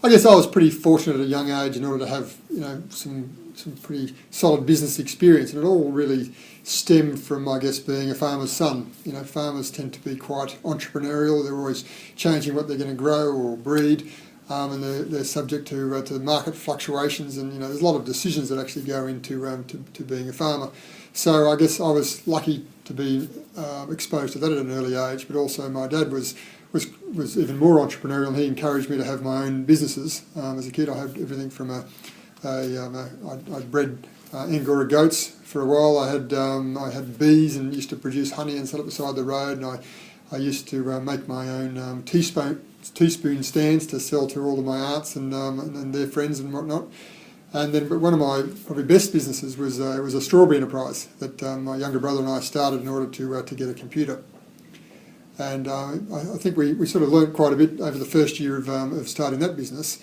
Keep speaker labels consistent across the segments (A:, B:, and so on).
A: I guess I was pretty fortunate at a young age in order to have, some pretty solid business experience, and it all really stemmed from, I guess, being a farmer's son. Farmers tend to be quite entrepreneurial. They're always changing what they're going to grow or breed, and they're subject to market fluctuations, and there's a lot of decisions that actually go into to being a farmer. So I guess I was lucky to be exposed to that at an early age, but also my dad was even more entrepreneurial, and he encouraged me to have my own businesses. As a kid, I had everything from I'd bred Angora goats for a while. I had bees and used to produce honey and sell it beside the road, and I used to make my own teaspoon stands to sell to all of my aunts and their friends and whatnot. And then, but one of my probably best businesses was a strawberry enterprise that my younger brother and I started in order to get a computer. And I think we sort of learnt quite a bit over the first year of starting that business,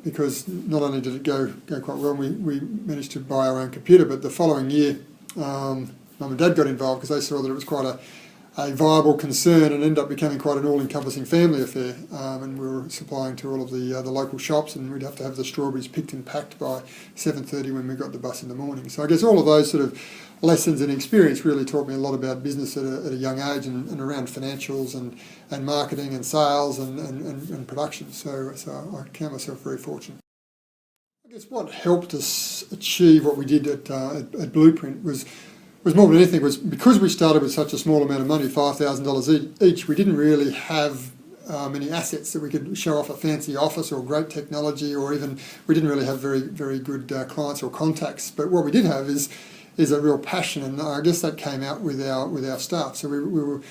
A: because not only did it go quite well, we managed to buy our own computer, but the following year, Mum and Dad got involved because they saw that it was quite a viable concern, and ended up becoming quite an all-encompassing family affair. And we were supplying to all of the local shops, and we'd have to have the strawberries picked and packed by 7:30 when we got the bus in the morning. So I guess all of those sort of lessons and experience really taught me a lot about business at a young age, and around financials and marketing and sales and production. So I count myself very fortunate. I guess what helped us achieve what we did at Blueprint was more than anything was because we started with such a small amount of money, $5,000 each. We didn't really have many assets that we could show off a fancy office or great technology, or even we didn't really have very good clients or contacts. But what we did have is a real passion, and I guess that came out with our staff. So we were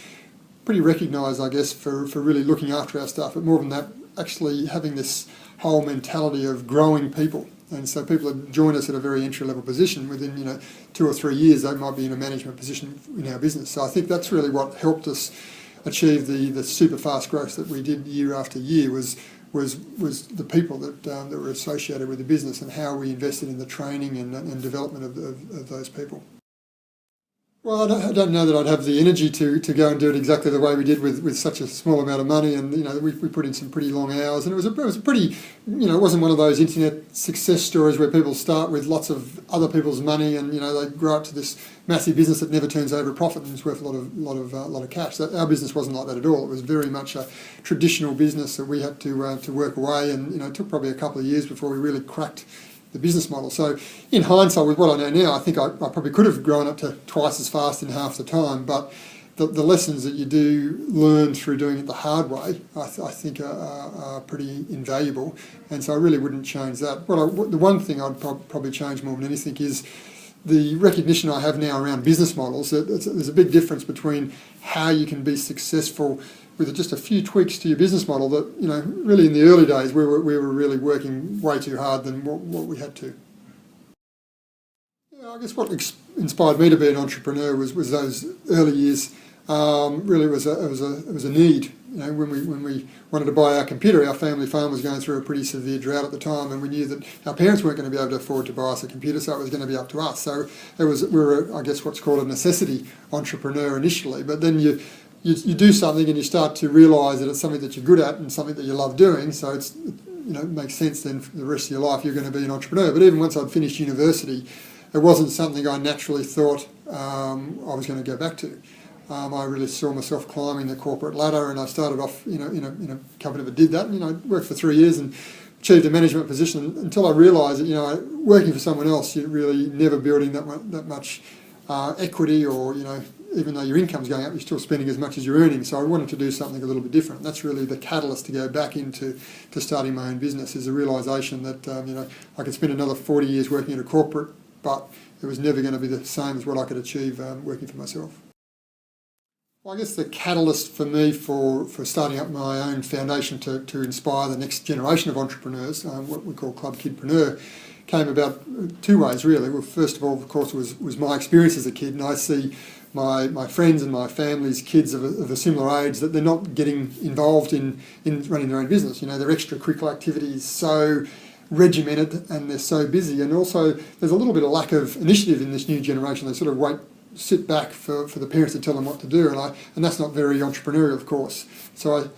A: pretty recognised, I guess, for really looking after our staff. But more than that, actually having this whole mentality of growing people. And so people had joined us at a very entry-level position. Within 2 or 3 years, they might be in a management position in our business. So I think that's really what helped us achieve the super fast growth that we did year after year. Was the people that were associated with the business, and how we invested in the training and development of those people. Well, I don't know that I'd have the energy to go and do it exactly the way we did with such a small amount of money, and we put in some pretty long hours, and it was a pretty, it wasn't one of those internet success stories where people start with lots of other people's money and they grow up to this massive business that never turns over a profit and is worth a lot of cash. Our business wasn't like that at all. It was very much a traditional business that we had to work away, and it took probably a couple of years before we really cracked the business model. So in hindsight, with what I know now, I think I probably could have grown up to twice as fast in half the time, but the lessons that you do learn through doing it the hard way, I think are pretty invaluable, and so I really wouldn't change that. The one thing I'd probably change more than anything is the recognition I have now around business models. There's a big difference between how you can be successful with just a few tweaks to your business model that, really in the early days we were really working way too hard than what we had to. I guess what inspired me to be an entrepreneur was those early years. Really, it was a need. When we wanted to buy our computer, our family farm was going through a pretty severe drought at the time, and we knew that our parents weren't going to be able to afford to buy us a computer, so it was going to be up to us. So we were, I guess, what's called a necessity entrepreneur initially, but then you do something and you start to realise that it's something that you're good at and something that you love doing, so it makes sense then for the rest of your life you're going to be an entrepreneur. But even once I'd finished university, it wasn't something I naturally thought I was going to go back to. I really saw myself climbing the corporate ladder, and I started off in a company that did that, and I worked for 3 years and achieved a management position until I realised that working for someone else, you're really never building that much equity, or even though your income's going up, you're still spending as much as you're earning. So I wanted to do something a little bit different. And that's really the catalyst to go back into starting my own business, is a realisation that I could spend another 40 years working at a corporate, but it was never going to be the same as what I could achieve working for myself. Well, I guess the catalyst for me for starting up my own foundation to inspire the next generation of entrepreneurs, what we call Club Kidpreneur, came about 2 ways really. Well, first of all, of course, was my experience as a kid, and I see my friends and my family's kids of a similar age that they're not getting involved in running their own business. Their extracurricular activities so regimented and they're so busy, and also there's a little bit of lack of initiative in this new generation. They sort of sit back for the parents to tell them what to do, and that's not very entrepreneurial, of course. So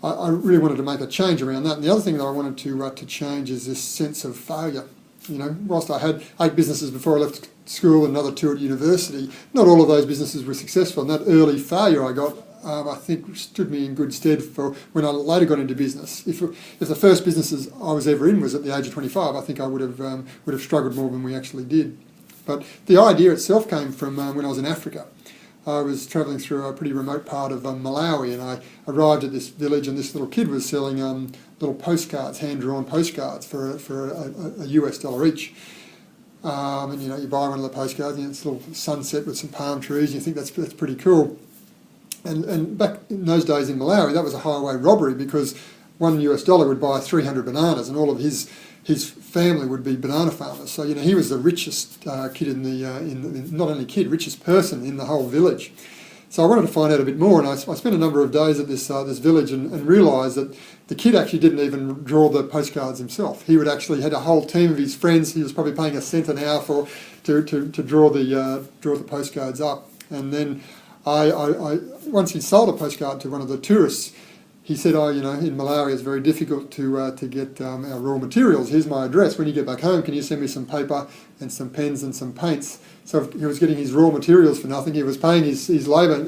A: I really wanted to make a change around that. And the other thing that I wanted to change is this sense of failure. You know, whilst I had 8 businesses before I left school and another 2 at university, not all of those businesses were successful. And that early failure I got, I think, stood me in good stead for when I later got into business. If the first businesses I was ever in was at the age of 25, I think I would have struggled more than we actually did. But the idea itself came from when I was in Africa. I was travelling through a pretty remote part of Malawi, and I arrived at this village, and this little kid was selling little postcards, hand-drawn postcards for a US dollar each. And you buy one of the postcards, and it's a little sunset with some palm trees, and you think that's pretty cool. And back in those days in Malawi, that was a highway robbery, because $1 would buy 300 bananas, and all of his family would be banana farmers. So he was the richest kid not only kid, richest person in the whole village. So I wanted to find out a bit more, and I spent a number of days at this village and realised that the kid actually didn't even draw the postcards himself. He had a whole team of his friends. He was probably paying $1 an hour to draw the postcards up. And then I once he sold a postcard to one of the tourists, he said, in Malawi it's very difficult to get our raw materials. Here's my address. When you get back home, can you send me some paper and some pens and some paints? So he was getting his raw materials for nothing. He was paying his labour,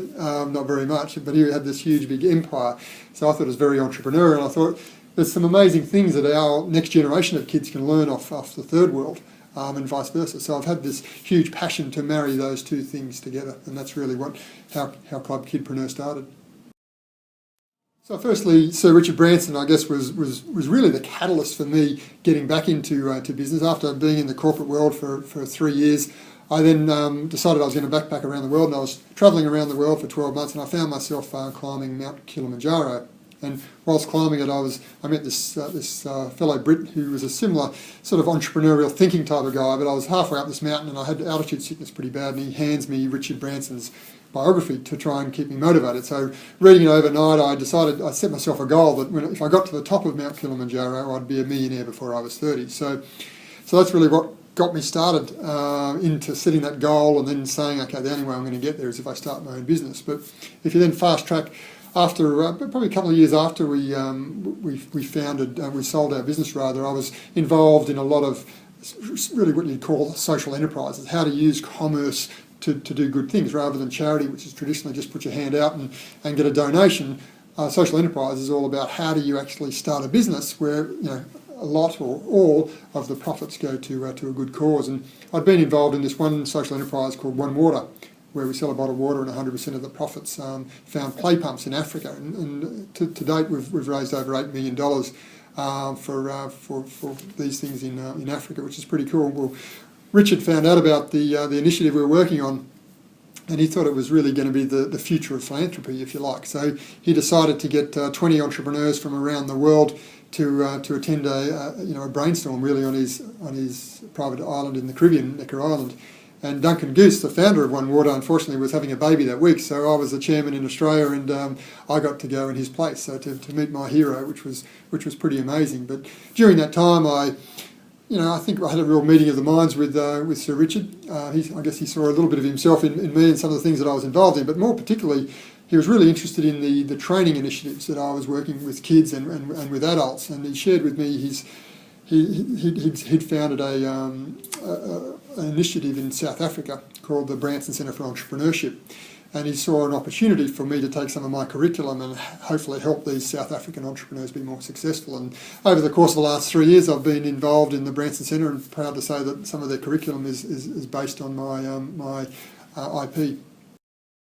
A: not very much, but he had this huge, big empire. So I thought it was very entrepreneurial, and I thought there's some amazing things that our next generation of kids can learn off the third world, and vice versa. So I've had this huge passion to marry those two things together, and that's really how Club Kidpreneur started. So firstly, Sir Richard Branson, I guess, was really the catalyst for me getting back into business. After being in the corporate world for 3 years, I then decided I was going to backpack around the world, and I was travelling around the world for 12 months, and I found myself climbing Mount Kilimanjaro. And whilst climbing it, I met this fellow Brit who was a similar sort of entrepreneurial thinking type of guy, but I was halfway up this mountain and I had altitude sickness pretty bad, and he hands me Richard Branson's biography to try and keep me motivated. So reading it overnight, I set myself a goal that if I got to the top of Mount Kilimanjaro, I'd be a millionaire before I was 30. So that's really what got me started into setting that goal, and then saying, okay, the only way I'm going to get there is if I start my own business. But if you then fast track, after probably a couple of years after we sold our business, I was involved in a lot of really what you'd call social enterprises, how to use commerce to do good things rather than charity, which is traditionally just put your hand out and get a donation. Social enterprise is all about how do you actually start a business where a lot or all of the profits go to a good cause. And I'd been involved in this one social enterprise called One Water, where we sell a bottle of water and 100% of the profits found play pumps in Africa. And to date, we've raised over $8 million for these things in Africa, which is pretty cool. Well, Richard found out about the initiative we were working on, and he thought it was really going to be the future of philanthropy, if you like. So he decided to get 20 entrepreneurs from around the world to attend a brainstorm really on his private island in the Caribbean, Necker Island. And Duncan Goose, the founder of One Water, unfortunately was having a baby that week, so I was the chairman in Australia, and I got to go in his place, so to meet my hero, which was pretty amazing. But during that time, I think I had a real meeting of the minds with Sir Richard. I guess he saw a little bit of himself in me and some of the things that I was involved in, but more particularly, he was really interested in the training initiatives that I was working with kids and with adults, and he shared with me he'd founded an initiative in South Africa called the Branson Centre for Entrepreneurship, and he saw an opportunity for me to take some of my curriculum and hopefully help these South African entrepreneurs be more successful. And over the course of the last 3 years, I've been involved in the Branson Centre, and proud to say that some of their curriculum is based on my IP.